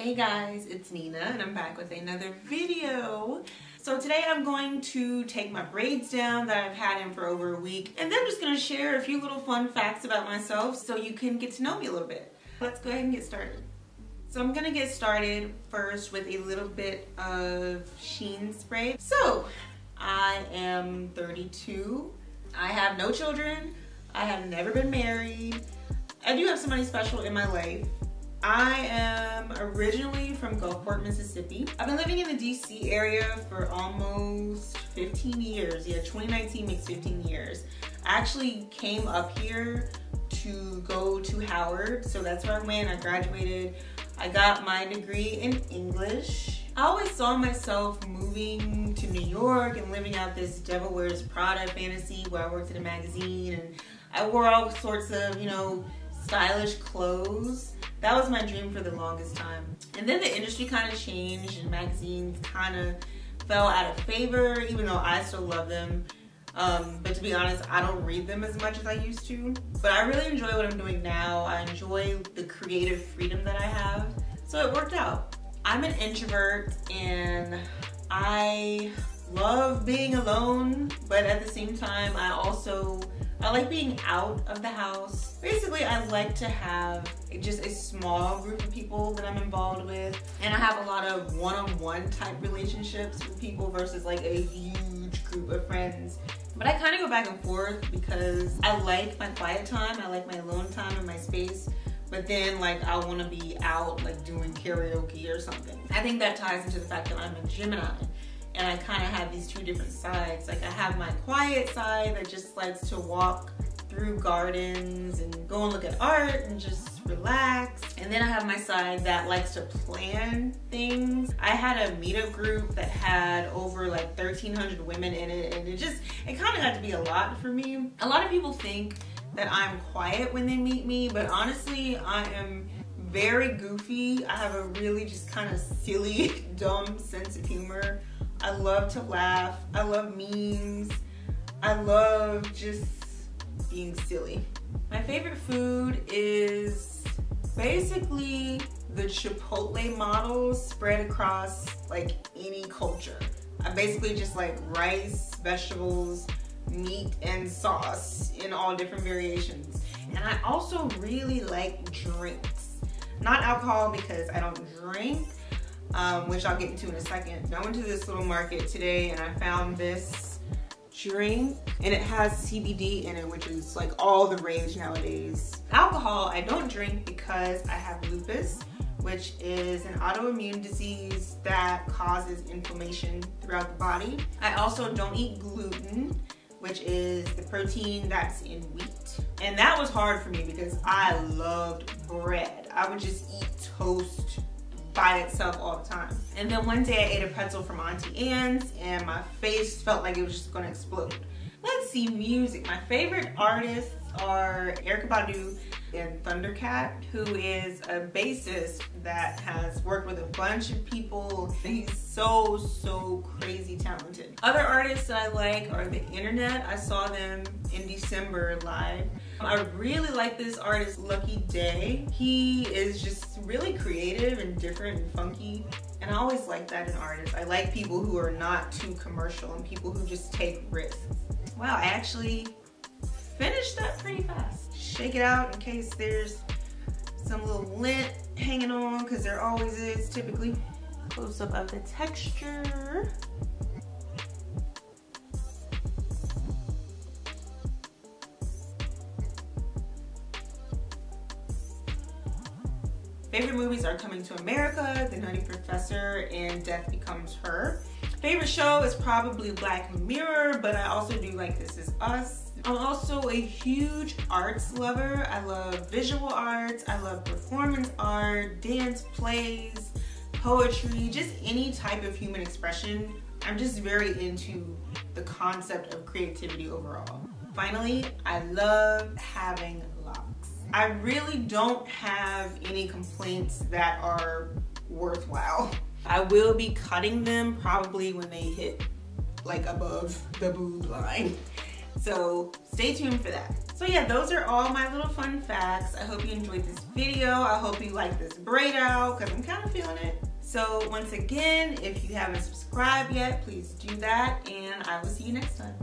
Hey guys, it's Nina and I'm back with another video. So today I'm going to take my braids down that I've had in for over a week, and then I'm just going to share a few little fun facts about myself so you can get to know me a little bit. Let's go ahead and get started. So I'm going to get started first with a little bit of sheen spray. So I am 32. I have no children. I have never been married. I do have somebody special in my life. I am originally from Gulfport, Mississippi. I've been living in the DC area for almost 15 years. Yeah, 2019 makes 15 years. I actually came up here to go to Howard, so that's where I went. I graduated. I got my degree in English. I always saw myself moving to New York and living out this Devil Wears Prada fantasy where I worked at a magazine and I wore all sorts of, stylish clothes. That was my dream for the longest time. And then the industry kind of changed and magazines kind of fell out of favor, even though I still love them. But to be honest, I don't read them as much as I used to. But I really enjoy what I'm doing now. I enjoy the creative freedom that I have. So it worked out. I'm an introvert and I love being alone, but at the same time, I like being out of the house. Basically, I like to have just a small group of people that I'm involved with. And I have a lot of one-on-one type relationships with people versus like a huge group of friends. But I kind of go back and forth because I like my quiet time. I like my alone time and my space. But then I want to be out doing karaoke or something. I think that ties into the fact that I'm a Gemini. And I kind of have these two different sides. I have my quiet side that just likes to walk through gardens and go and look at art and just relax. And then I have my side that likes to plan things. I had a meetup group that had over 1,300 women in it, and it kind of got to be a lot for me. A lot of people think that I'm quiet when they meet me, but honestly, I am very goofy. I have a really just kind of silly, dumb sense of humor. I love to laugh. I love memes. I love just being silly. My favorite food is basically the Chipotle model spread across any culture. I basically just like rice, vegetables, meat, and sauce in all different variations. And I also really like drinks. Not alcohol because I don't drink. Which I'll get into in a second. I went to this little market today and I found this drink and it has CBD in it, which is all the rage nowadays. Alcohol, I don't drink because I have lupus, which is an autoimmune disease that causes inflammation throughout the body. I also don't eat gluten, which is the protein that's in wheat. And that was hard for me because I loved bread. I would just eat toast by itself all the time. And then one day I ate a pretzel from Auntie Anne's and my face felt like it was just gonna explode. Let's see, music. My favorite artists are Erykah Badu and Thundercat, who is a bassist that has worked with a bunch of people. He's so crazy talented. Other artists that I like are The Internet. I saw them in December live. I really like this artist, Lucky Day. He is just really creative and different and funky. And I always like that in artists. I like people who are not too commercial and people who just take risks. Wow, I actually finished that pretty fast. Shake it out in case there's some little lint hanging on, because there always is typically. Close up of the texture. Favorite movies are Coming to America, The Nutty Professor, and Death Becomes Her. Favorite show is probably Black Mirror, but I also do like This Is Us. I'm also a huge arts lover. I love visual arts, I love performance art, dance, plays, poetry, just any type of human expression. I'm just very into the concept of creativity overall. Finally, I love having locks. I really don't have any complaints that are worthwhile. I will be cutting them probably when they hit above the boob line. So stay tuned for that. So yeah, those are all my little fun facts. I hope you enjoyed this video. I hope you like this braid out because I'm kind of feeling it. So once again, if you haven't subscribed yet, please do that, and I will see you next time.